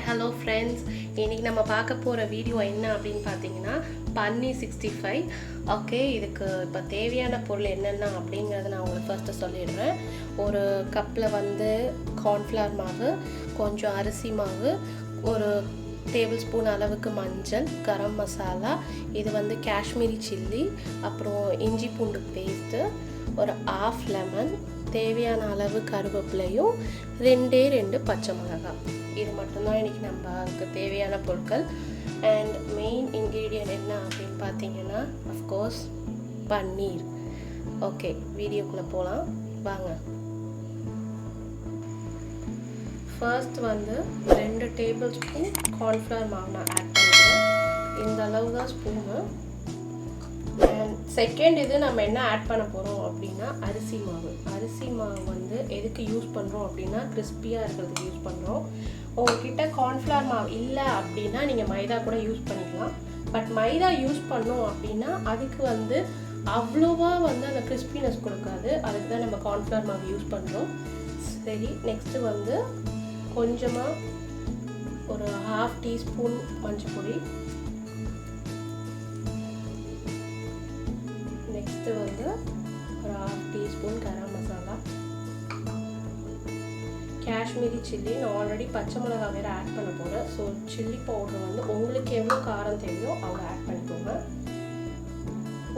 Hello friends, இன்னைக்கு நம்ம பார்க்க போற வீடியோ என்ன அப்படினு பாத்தீங்கன்னா பன்னீர் 65. ஓகே, இதுக்கு இப்ப தேவையான பொருள் என்னென்ன அப்படிங்கறத நான் உங்களுக்கு ஃபர்ஸ்ட் சொல்லிடுறேன். ஒரு கப்ல வந்து cornflour மாவு, கொஞ்சம் அரிசி மாவு, ஒரு டேபிள் ஸ்பூன் அளவுக்கு மஞ்சள், கரம் மசாலா, இது வந்து காஷ்மீரி சில்லி, அப்புறம் இஞ்சி பூண்டு பேஸ்ட், ஒரு half லெமன், தேவையான அளவு கருவேப்பிலையும், ரெண்டு பச்சை மிளகாய். இது மட்டும்தான் இன்னைக்கு நமக்கு தேவையான பொருட்கள். அண்ட் மெயின் இன்க்ரீடியன்ட் என்ன அப்படின்னு பார்த்தீங்கன்னா அஃப்கோர்ஸ் பன்னீர். ஓகே, வீடியோக்குள்ளே போகலாம் வாங்க. ஃபர்ஸ்ட் வந்து 2 டேபிள் ஸ்பூன் கார்ன்ஃப்ளவர் மாவு நான் ஆட் பண்ணுறேன். இந்த அளவு தான் ஸ்பூனு. அண்ட் செகண்ட் இது நம்ம என்ன ஆட் பண்ண போகிறோம் அப்படின்னா அரிசி மாவு. அரிசி மாவு வந்து எதுக்கு யூஸ் பண்ணுறோம் அப்படின்னா கிறிஸ்பியாக இருக்கிறதுக்கு யூஸ் பண்ணுறோம். உங்கள்கிட்ட கார்ன்ஃப்ளவர் மாவு இல்லை அப்படின்னா நீங்கள் மைதா கூட யூஸ் பண்ணிக்கலாம். பட் மைதா யூஸ் பண்ணோம் அப்படின்னா அதுக்கு வந்து அவ்வளோவா வந்து அந்த கிறிஸ்பினஸ் கொடுக்காது. அதுக்கு தான் நம்ம கார்ன்ஃப்ளவர் மாவு யூஸ் பண்ணுறோம். சரி, நெக்ஸ்ட்டு வந்து கொஞ்சமாக ஒரு 1/2 டீஸ்பூன் மஞ்சள் பொடி, நெக்ஸ்ட்டு வந்து ஒரு 1/2 டீஸ்பூன் கரம் மசாலா, காஷ்மீரி சில்லி. நான் ஆல்ரெடி பச்சை மிளகாய் வேறு ஆட் பண்ண போகிறேன். ஸோ சில்லி பவுடர் வந்து உங்களுக்கு எவ்வளோ காரம் தேவையோ அவ்வளோ ஆட் பண்ணிக்கோங்க.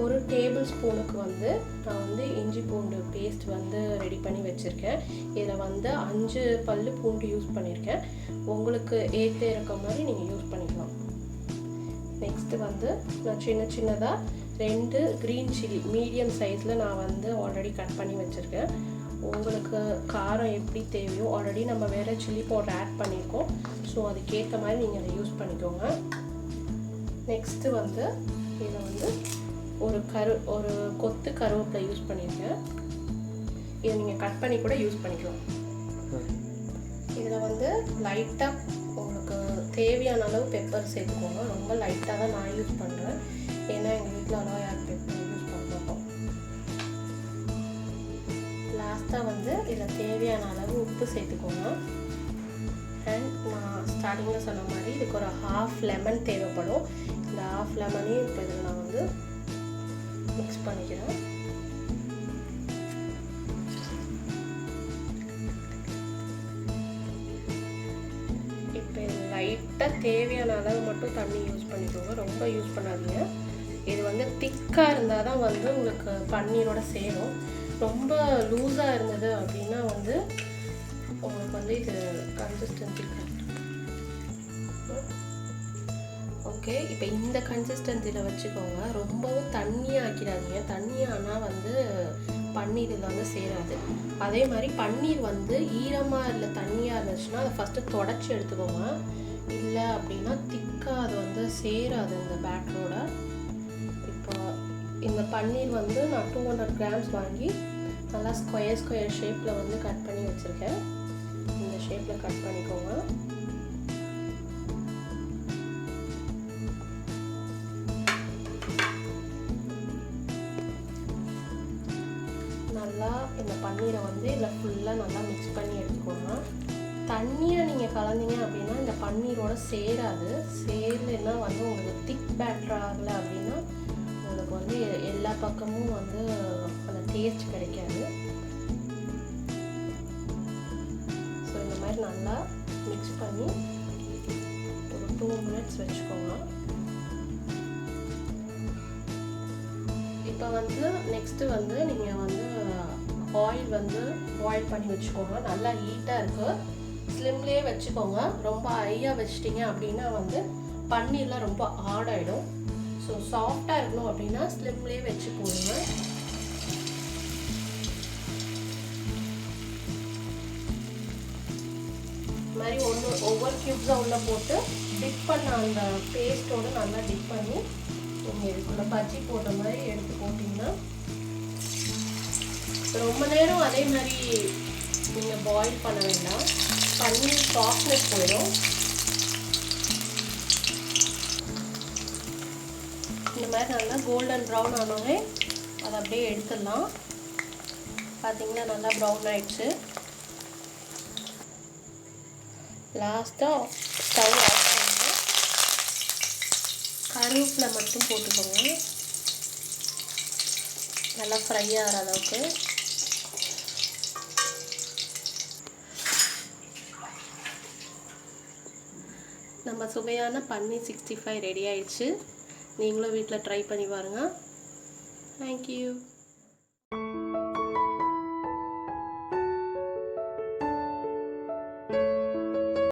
ஒரு டேபிள் ஸ்பூனுக்கு வந்து நான் வந்து இஞ்சி பூண்டு பேஸ்ட் வந்து ரெடி பண்ணி வச்சுருக்கேன். இதில் வந்து 5 பல்லு பூண்டு யூஸ் பண்ணியிருக்கேன். உங்களுக்கு ஏற்ற இருக்க மாதிரி நீங்கள் யூஸ் பண்ணிக்கலாம். நெக்ஸ்ட்டு வந்து நான் சின்னதாக 2 க்ரீன் சில்லி மீடியம் சைஸில் நான் வந்து ஆல்ரெடி கட் பண்ணி வச்சுருக்கேன். உங்களுக்கு காரம் எப்படி தேவையோ, ஆல்ரெடி நம்ம வேறு சில்லி பவுடர் ஆட் பண்ணியிருக்கோம். ஸோ அதுக்கேற்ற மாதிரி நீங்கள் அதை யூஸ் பண்ணிக்கோங்க. நெக்ஸ்ட்டு வந்து இதில் வந்து ஒரு கொத்து கருவேப்பிலை யூஸ் பண்ணியிருக்கேன். இதை நீங்கள் கட் பண்ணி கூட யூஸ் பண்ணிக்கலாம். இதில் வந்து லைட்டாக உங்களுக்கு தேவையான அளவு பெப்பர் சேர்த்துக்கோங்க. ரொம்ப லைட்டாக தான் நான் யூஸ் பண்ணுறேன், ஏன்னா எங்கள் வீட்டில் அவ்வளோ யாரும் பெப்பர் யூஸ் பண்ண மாட்டோம். லாஸ்ட்டாக வந்து இதில் தேவையான அளவு உப்பு சேர்த்துக்கோங்க. அண்ட் நான் ஸ்டார்டிங்கில் சொன்ன மாதிரி இதுக்கு ஒரு 1/2 லெமன் தேவைப்படும். இந்த 1/2 லெமனையும் இப்போ இதில் நான் வந்து மிக்ஸ் பண்ணிக்கிறேன். இப்போ லைட்டாக தேவையான அளவு மட்டும் தண்ணி யூஸ் பண்ணிக்கோங்க, ரொம்ப யூஸ் பண்ணாதீங்க. இது வந்து திக்காக இருந்தால் தான் வந்து உங்களுக்கு பன்னீரோட சேரும். ரொம்ப லூஸாக இருந்தது அப்படின்னா வந்து உங்களுக்கு வந்து இது கன்சிஸ்டன்சி ஓகே. இப்போ இந்த கன்சிஸ்டன்சியில் வச்சுக்கோங்க. ரொம்பவும் தண்ணியாக ஆக்கிடாதீங்க. தண்ணியானால் வந்து பன்னீர் இதில் வந்து சேராது. அதே மாதிரி பன்னீர் வந்து ஈரமாக இல்லை தண்ணியாக இருந்துச்சுன்னா அதை ஃபஸ்ட்டு தொடச்சி எடுத்துக்கோங்க. இல்லை அப்படின்னா திக்காக அது வந்து சேராது இந்த பேட்டரோட. இப்போ இந்த பன்னீர் வந்து நான் 200 கிராம்ஸ் வாங்கி நல்லா ஸ்கொயர் ஷேப்பில் வந்து கட் பண்ணி வச்சுருக்கேன். இந்த ஷேப்பில் கட் பண்ணிக்கோங்க. நல்லா இந்த பன்னீரை வந்து இதில் ஃபுல்லாக நல்லா மிக்ஸ் பண்ணி எடுத்துக்கோங்க. தண்ணியை நீங்கள் கலந்தீங்க அப்படின்னா இந்த பன்னீரோட சேராது. சேரலைன்னா வந்து உங்களுக்கு திக் பேட்டர் ஆகலை அப்படின்னா உங்களுக்கு வந்து எல்லா பக்கமும் வந்து அந்த டேஸ்ட் கிடைக்காது. ஸோ இந்த மாதிரி நல்லா மிக்ஸ் பண்ணி ஒரு 2 மினிட்ஸ் வச்சுக்கோங்க. இப்போ வந்து நெக்ஸ்ட்டு வந்து நீங்கள் வந்து ஆயில் வந்து பாயில் பண்ணி வச்சுக்கோங்க. நல்லா ஹீட்டாக இருக்குது, ஸ்லிம்லேயே வச்சுக்கோங்க. ரொம்ப ஹையாக வச்சிட்டிங்க அப்படின்னா வந்து பன்னீர்லாம் ரொம்ப ஹார்டாகிடும். ஸோ சாஃப்டாக இருக்கணும் அப்படின்னா ஸ்லிம்லேயே வச்சு போடுங்க. இது மாதிரி ஒவ்வொரு க்யூப்ஸாக உள்ளே போட்டு டிப் பண்ண அந்த பேஸ்ட்டோடு நல்லா டிப் பண்ணி நீங்கள் இதுக்குள்ளே பஜ்ஜி போட்ட மாதிரி எடுத்து போட்டிங்கன்னா ரொம்ப நேரம் அதே மாதிரி நீங்கள் பாயில் பண்ண வேண்டாம். பன்னீர் சாஃப்ட்னஸ் போயிடும். இந்த மாதிரி நல்லா கோல்டன் ப்ரௌன் ஆனோடனே அதை அப்படியே எடுத்துடலாம். பார்த்தீங்கன்னா நல்லா ப்ரௌன் ஆயிடுச்சு. லாஸ்ட்டாக ஸ்டவ் ஆஃப் பண்ணுங்க. கருவேப்பிலை மட்டும் போட்டுக்கோங்க, நல்லா ஃப்ரை ஆகிற அளவுக்கு. நம்ம சுவையான பன்னீர் 65 ரெடி ஆயிடுச்சு. நீங்களும் வீட்டில் ட்ரை பண்ணி பாருங்கள். தேங்க்யூ.